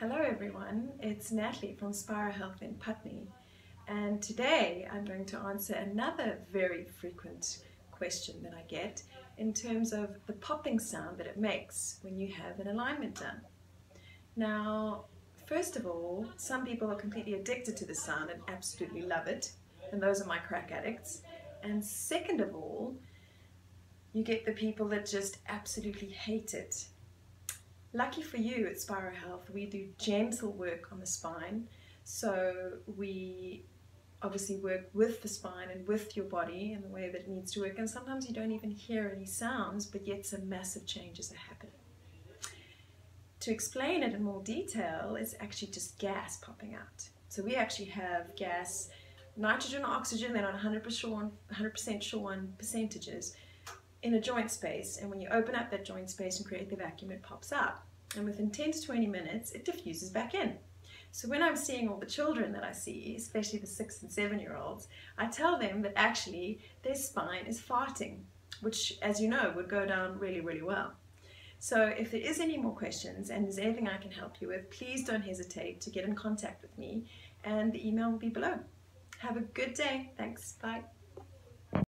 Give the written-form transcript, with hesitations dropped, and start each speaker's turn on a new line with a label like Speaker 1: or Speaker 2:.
Speaker 1: Hello everyone, it's Natalie from Spirohealth in Putney, and today I'm going to answer another very frequent question that I get in terms of the popping sound that it makes when you have an alignment done. Now, first of all, some people are completely addicted to the sound and absolutely love it, and those are my crack addicts. And second of all, you get the people that just absolutely hate it. Lucky for you at Spirohealth, we do gentle work on the spine, so we obviously work with the spine and with your body in the way that it needs to work, and sometimes you don't even hear any sounds, but yet some massive changes are happening. To explain it in more detail, it's actually just gas popping out. So we actually have gas, nitrogen, oxygen, they're not 100% sure on percentages, in a joint space, and when you open up that joint space and create the vacuum, it pops out, and within 10 to 20 minutes it diffuses back in. So when I'm seeing all the children that I see, especially the 6 and 7-year-olds, I tell them that actually their spine is farting, which, as you know, would go down really, really well. So if there is any more questions and there's anything I can help you with, please don't hesitate to get in contact with me, and the email will be below. Have a good day. Thanks. Bye.